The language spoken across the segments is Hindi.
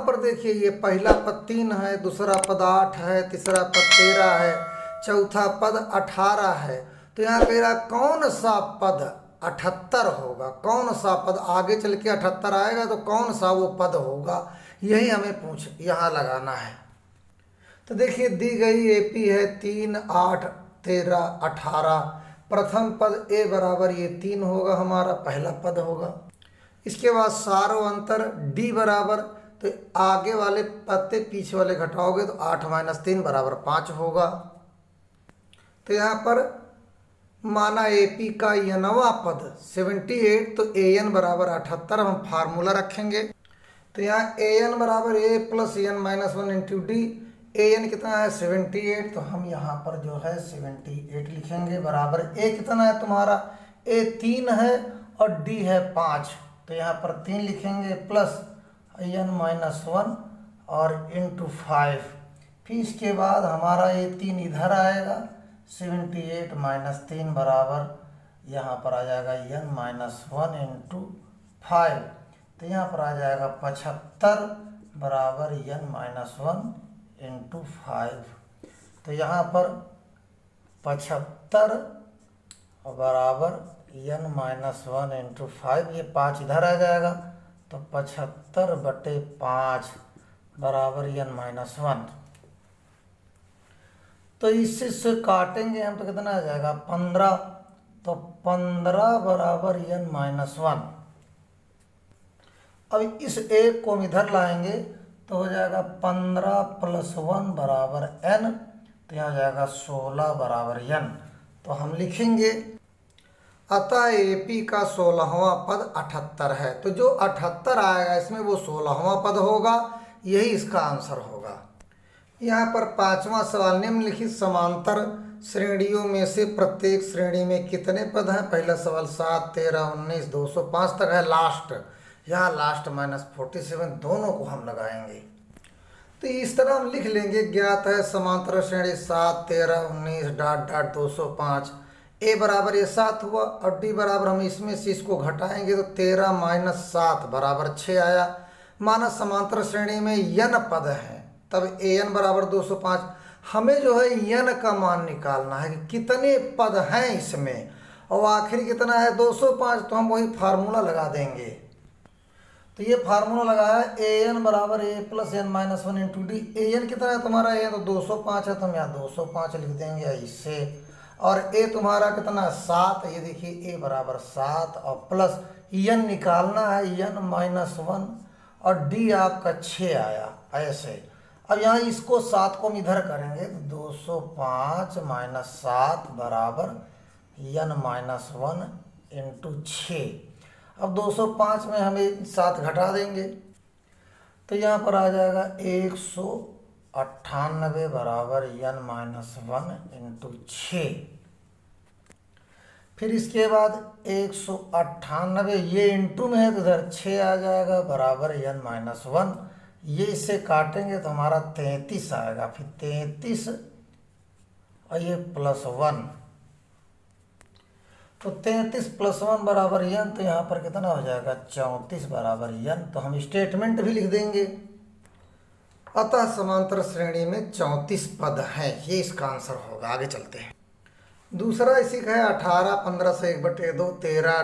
पर देखिए ये पहला पद 3 है, दूसरा पद 8 है, तीसरा पद 13 है, चौथा पद 18 है। तो यहाँ कह रहा कौन सा पद 78 होगा, कौन सा पद आगे चल के 78 आएगा तो कौन सा वो पद होगा, यही हमें यहाँ लगाना है। तो देखिए दी गई एपी है 3, 8, 13, 18। प्रथम पद ए बराबर ये 3 होगा, हमारा पहला पद होगा। इसके बाद सारो अंतर डी बराबर, तो आगे वाले पद से पीछे वाले घटाओगे तो 8 - 3 बराबर 5 होगा। तो यहाँ पर माना एपी का यनवा पद 78, तो एन बराबर 78 हम फार्मूला रखेंगे। तो यहाँ एन बराबर a plus n minus 1 into d. N कितना है 78, तो हम यहाँ पर जो है 78 लिखेंगे बराबर ए कितना है तुम्हारा, ए 3 है और डी है 5, तो यहाँ पर 3 लिखेंगे प्लस एन माइनस 1 और इंटू 5। फिर इसके बाद हमारा ये 3 इधर आएगा, 78 - 3 बराबर यहाँ पर आ जाएगा एन माइनस 1 इंटू 5, तो यहाँ पर आ जाएगा 75 बराबर एन माइनस 1 इंटू 5। तो यहाँ पर 75 बराबर एन माइनस 1 इंटू 5, ये 5 इधर आ जाएगा, तो 75/5 बराबर एन माइनस 1। तो इससे काटेंगे हम तो कितना आ जाएगा 15, तो 15 बराबर एन माइनस 1। अब इस एक को हम इधर लाएंगे तो हो जाएगा 15 + 1 बराबर n, तो यहाँ हो जाएगा 16 बराबर n। तो हम लिखेंगे अतः एपी का 16वां पद 78 है, तो जो 78 आएगा इसमें वो 16वां पद होगा, यही इसका आंसर होगा। यहाँ पर 5वां सवाल, निम्नलिखित समांतर श्रेणियों में से प्रत्येक श्रेणी में कितने पद हैं। पहला सवाल 7, 13, 19, 205 तक है। लास्ट यहाँ लास्ट -47 दोनों को हम लगाएंगे। तो इस तरह हम लिख लेंगे, ज्ञात है समांतर श्रेणी 7, 13, 19 ... 205। ए बराबर ये 7 हुआ और डी बराबर हम इसमें से इसको घटाएंगे तो 13 - 7 बराबर 6 आया। माना समांतर श्रेणी में n पद हैं, तब an बराबर 205। हमें जो है n का मान निकालना है कि कितने पद हैं इसमें, और आखिर कितना है 205, तो हम वही फार्मूला लगा देंगे। तो ये फार्मूला लगाया an बराबर a plus n minus 1 into D. an कितना है तुम्हारा, a तो 205 है, तो हम यहाँ 205 लिख देंगे ऐसे। और a तुम्हारा कितना 7, ये देखिए a बराबर 7 और प्लस n निकालना है n माइनस 1 और d आपका 6 आया ऐसे। अब यहाँ इसको 7 को हम इधर करेंगे तो 205 - 7 बराबर n माइनस 1 इंटू 6। अब 205 में हमें 7 घटा देंगे तो यहाँ पर आ जाएगा 198 बराबर n माइनस 1 इंटू 6। फिर इसके बाद 198, ये इंटू में है तो इधर 6 आ जाएगा बराबर n माइनस 1। ये इससे काटेंगे तो हमारा 33 आएगा, फिर 33 और ये प्लस 1, तो 33 + 1 बराबर n, तो यहाँ पर कितना हो जाएगा 34 बराबर n। तो हम स्टेटमेंट भी लिख देंगे, अतः समांतर श्रेणी में 34 पद हैं, ये इसका आंसर होगा। आगे चलते हैं। दूसरा इसी का है 18, 15 से 1/2, 13 ...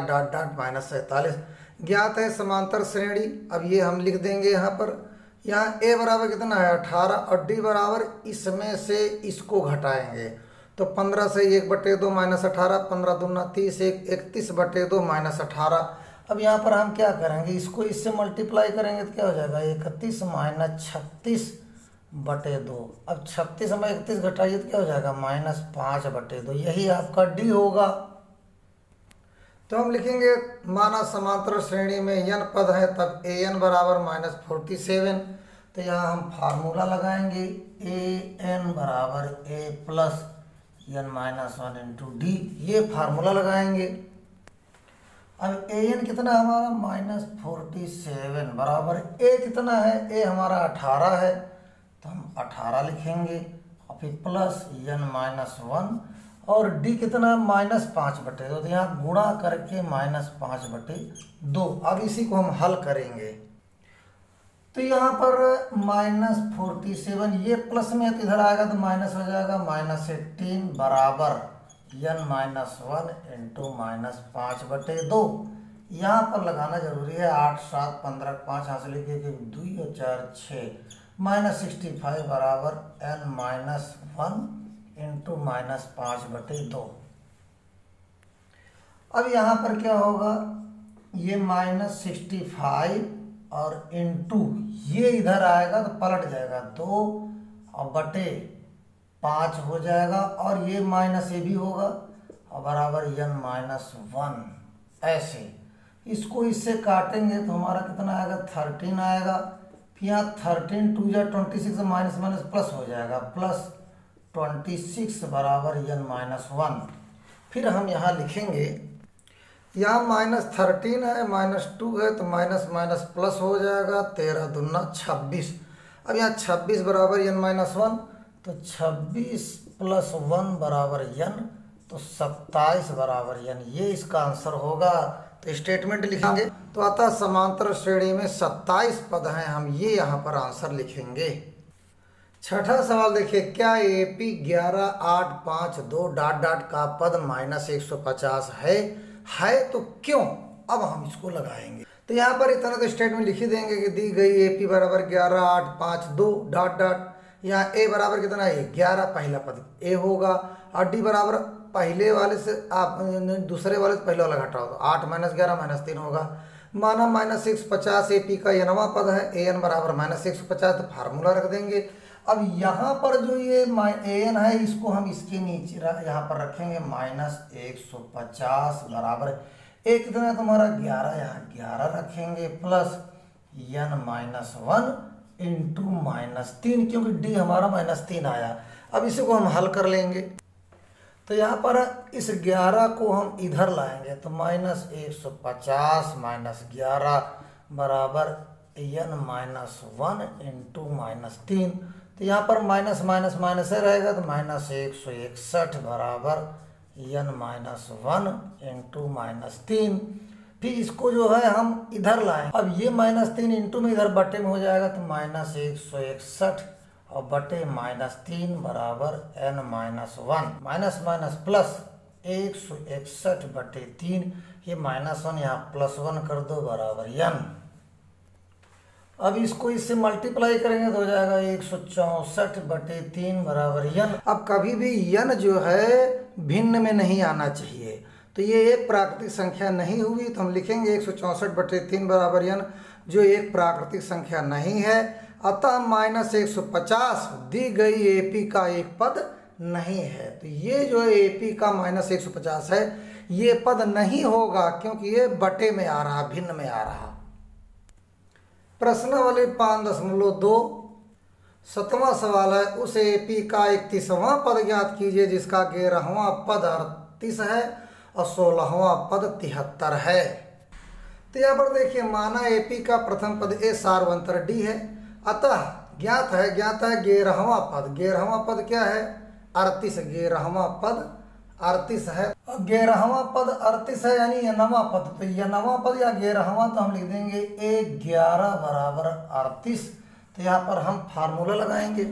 -47 ज्ञात है समांतर श्रेणी। अब ये हम लिख देंगे यहाँ पर, यहाँ a बराबर कितना है 18 और d बराबर इसमें से इसको घटाएंगे तो 15 से 1/2 -18, 15 दूना 30, 31/2 -18। अब यहाँ पर हम क्या करेंगे, इसको इससे मल्टीप्लाई करेंगे तो क्या हो जाएगा 31 - 36/2। अब 36 में 31 घटाइए तो क्या हो जाएगा -5/2, यही आपका डी होगा। तो हम लिखेंगे माना समांतर श्रेणी में n पद है, तब an बराबर -47। तो यहाँ हम फार्मूला लगाएंगे an बराबर a plus n minus 1 into D, ये फार्मूला लगाएंगे। अब an कितना है हमारा -47 बराबर a कितना है, a हमारा 18 है, तो हम 18 लिखेंगे और फिर प्लस n माइनस 1 और d कितना है -5/2, तो यहाँ गुणा करके -5/2। अब इसी को हम हल करेंगे तो यहाँ पर -47, ये प्लस में तो इधर आएगा तो माइनस हो जाएगा, -18 बराबर n-1 इंटू -5/2। यहाँ पर लगाना जरूरी है, 8 7 15 5 यहाँ से लिखिए कि 2 और 4 6, -65 बराबर n-1 इंटू -5/2। अब यहाँ पर क्या होगा, ये -65 और इंटू ये इधर आएगा तो पलट जाएगा 2 और बटे 5 हो जाएगा, और ये माइनस ये भी होगा और बराबर n-1। ऐसे इसको इससे काटेंगे तो हमारा कितना आएगा, 13 आएगा। फिर यहाँ 13 2 या 26 माइनस माइनस प्लस हो जाएगा, प्लस 26 बराबर n-1। फिर हम यहाँ लिखेंगे, यहाँ -13 है, -2 है तो माइनस माइनस प्लस हो जाएगा, 13 दूना 26। अब यहाँ 26 बराबर n-1, तो 26 + 1 बराबर n, तो 27 बराबर n, ये इसका आंसर होगा। तो स्टेटमेंट लिखेंगे तो अतः समांतर श्रेणी में 27 पद हैं, हम ये यहाँ पर आंसर लिखेंगे। छठा सवाल देखिए, क्या AP 11 8 5 2 डॉट डॉट का पद -150 है तो क्यों? अब हम इसको लगाएंगे। तो यहाँ पर इतना तो स्टेटमेंट लिख ही देंगे कि दी गई AP बराबर 11 8 5 2 डॉट डॉट, यहाँ A बराबर कितना है, 11, पहला पद A होगा, और D बराबर पहले वाले से आप दूसरे वाले से पहले वाला घटाओ तो 8 - 11 -3 होगा। माना -150 AP का n वां पद है, AN बराबर -150, तो फार्मूला रख देंगे। अब यहाँ पर जो ये AN है, इसको हम इसके नीचे यहाँ पर रखेंगे, -150 बराबर A कितना है तुम्हारा 11, यहाँ 11 रखेंगे, प्लस n-1 इंटू -3, क्योंकि D हमारा -3 आया। अब इसी को हम हल कर लेंगे, तो यहाँ पर इस 11 को हम इधर लाएंगे, तो -150 - 11 बराबर n-1 इंटू -3, तो यहाँ पर माइनस माइनस माइनस है रहेगा, तो -161 बराबर n-1 इंटू -3। फिर इसको जो है हम इधर लाएं, अब ये -3 इंटू में इधर बटे में हो जाएगा, तो -161 और बटे -3 बराबर n-1, माइनस माइनस प्लस 161/3, ये -1 यहाँ +1 कर दो बराबर n। अब इसको इससे मल्टीप्लाई करेंगे तो हो जाएगा 164/3 बराबर n। अब कभी भी n जो है भिन्न में नहीं आना चाहिए, तो ये एक प्राकृतिक संख्या नहीं हुई, तो हम लिखेंगे 164/3 बराबर n, जो एक प्राकृतिक संख्या नहीं है। अतः -150 दी गई AP का एक पद नहीं है, तो ये जो AP का -150 है, ये पद नहीं होगा, क्योंकि ये बटे में आ रहा, भिन्न में आ रहा। प्रश्नावली 5.2 7वां सवाल है, उस AP का 31वां पद ज्ञात कीजिए जिसका 11वां पद 38 है और 16वां पद 73 है। तो यहाँ पर देखिए, माना AP का प्रथम पद A सार्वंतर D है, अतः ज्ञात है 11वां पद। 11वां पद क्या है, 38। 11वां पद 38 है, और 11वां पद 38 है, यानी n-वां पद। तो n-वां पद या 11वां, तो हम लिख देंगे A11 बराबर 38। तो यहाँ पर हम फार्मूला लगाएंगे,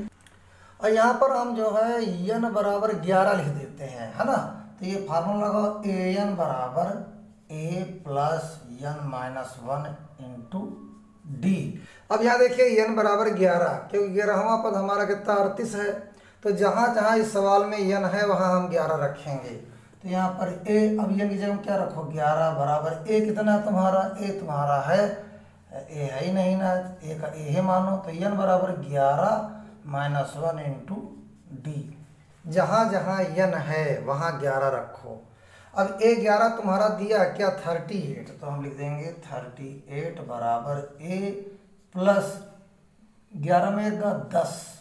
और यहाँ पर हम जो है n बराबर 11 लिख देते हैं, है ना। तो ये फार्मूला लगाओ, AN बराबर A plus n-1 into D। अब यहाँ देखिए n बराबर 11, क्योंकि 11वां पद हमारा कितना 38 है, तो जहाँ जहाँ इस सवाल में n है वहाँ हम 11 रखेंगे। तो यहाँ पर A, अब n की जगह क्या रखो, 11 बराबर A कितना है तुम्हारा, A तुम्हारा है, A है ही नहीं ना, A का A है मानो, तो n बराबर 11 - 1 इंटू D। जहाँ जहाँ n है वहाँ 11 रखो। अब A11 तुम्हारा दिया क्या, 38, तो हम लिख देंगे 38 बराबर A प्लस 11 में 10,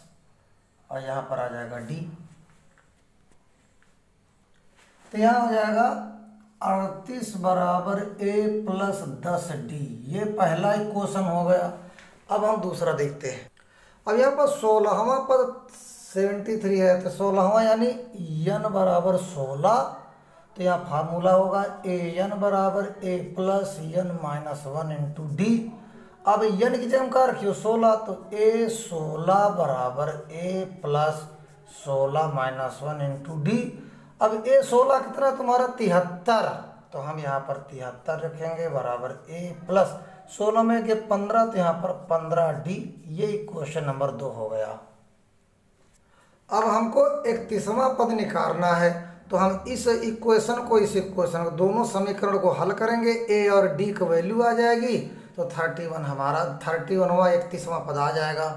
और यहाँ पर आ जाएगा D। तो यहाँ हो जाएगा 38 बराबर A प्लस 10D। ये पहला ही क्वेश्चन हो गया। अब हम दूसरा देखते हैं। अब यहाँ पर 16वां पद 73 है, तो 16वां यानी n बराबर 16, तो यहाँ फार्मूला होगा AN बराबर A plus n-1 into D। अब n की जगह क्या रखियो 16, तो a 16 बराबर a plus 16 minus 1 into D. अब a 16 कितना तुम्हारा 73, तो हम यहाँ पर 73 रखेंगे बराबर a प्लस 16 में के 15, तो यहाँ पर 15d। ये क्वेश्चन नंबर 2 हो गया। अब हमको 31वां पद निकालना है, तो हम इस इक्वेशन को दोनों समीकरण को हल करेंगे, a और d की वैल्यू आ जाएगी, तो 31 हमारा 31वां 31वां पद आ जाएगा।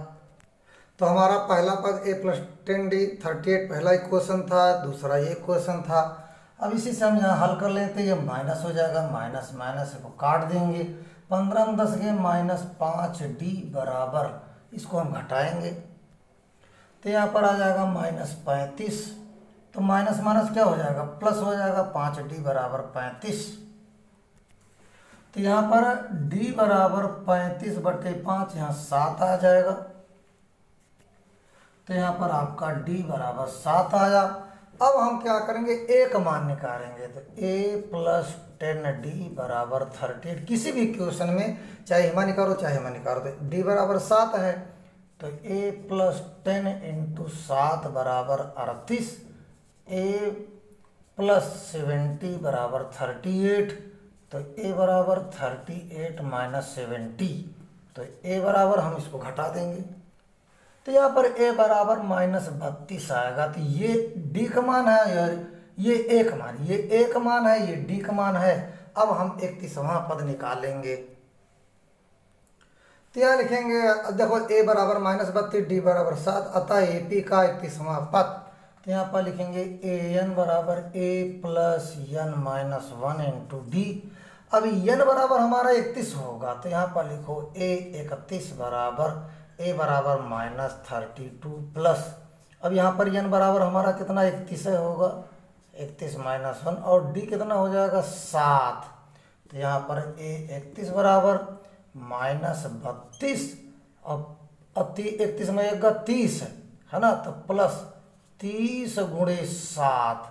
तो हमारा पहला पद a प्लस 10d 38 पहला इक्वेशन था, दूसरा ये इक्वेशन था। अब इसी से हम यहाँ हल कर लेते हैं, ये माइनस हो जाएगा, माइनस माइनस को काट देंगे, 15 में 10 के माइनस 5d बराबर, इसको हम घटाएंगे तो यहाँ पर आ जाएगा माइनस 35, तो माइनस माइनस क्या हो जाएगा प्लस हो जाएगा, 5d बराबर 35। तो यहाँ पर d बराबर 35/5, यहाँ 7 आ जाएगा, तो यहाँ पर आपका d बराबर 7 आया। अब हम क्या करेंगे, a का मान निकालेंगे, तो a प्लस 10d बराबर 38। किसी भी क्वेश्चन में चाहे हिमा निकालो चाहे हिमा निकालो, तो d बराबर 7 है, तो a प्लस 10 इंटू 7 बराबर 38, a प्लस 70 बराबर 38, तो a बराबर 38 माइनस 70, तो a बराबर हम इसको घटा देंगे, तो यहाँ पर a बराबर माइनस 32 आएगा। तो ये d का मान है और ये a का मान, ये a का मान है, ये d का मान है। अब हम 31वां पद निकालेंगे, तो यहाँ लिखेंगे, देखो a बराबर माइनस 32, d बराबर 7, अतः AP का 31वां पद। तो यहाँ पर लिखेंगे an बराबर a plus n minus 1 into D. अब n बराबर हमारा 31 होगा, तो यहाँ पर लिखो a 31 बराबर a बराबर माइनस 32 प्लस, अब यहाँ पर n बराबर हमारा कितना 31 होगा, 31 माइनस 1, और d कितना हो जाएगा 7, तो यहाँ पर a 31 बराबर माइनस 32, और 31 में 30 है ना, तो प्लस 30 गुणे 7,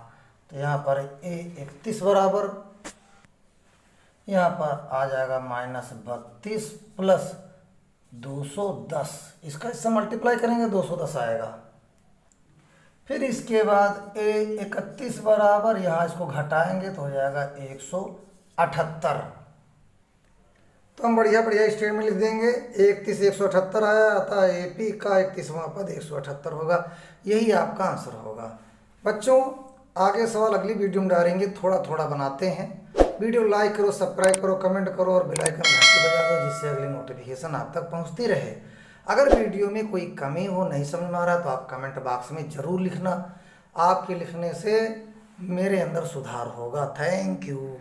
तो यहाँ पर a 31 बराबर यहाँ पर आ जाएगा माइनस 32 प्लस 210, इसका इससे मल्टीप्लाई करेंगे 210 आएगा। फिर इसके बाद a 31 बराबर, यहाँ इसको घटाएंगे तो हो जाएगा 178, तो हम बढ़िया बढ़िया स्टेटमेंट लिख देंगे, 31 178 आया, अतः AP का 31वां पद 178 होगा। यही आपका आंसर होगा। बच्चों आगे सवाल अगली वीडियो में डालेंगे, थोड़ा थोड़ा बनाते हैं। वीडियो लाइक करो, सब्सक्राइब करो, कमेंट करो और बेल आइकन घंटी बजा दो, जिससे अगली नोटिफिकेशन आप तक पहुंचती रहे। अगर वीडियो में कोई कमी हो, नहीं समझ में आ रहा, तो आप कमेंट बॉक्स में ज़रूर लिखना। आपके लिखने से मेरे अंदर सुधार होगा। Thank you.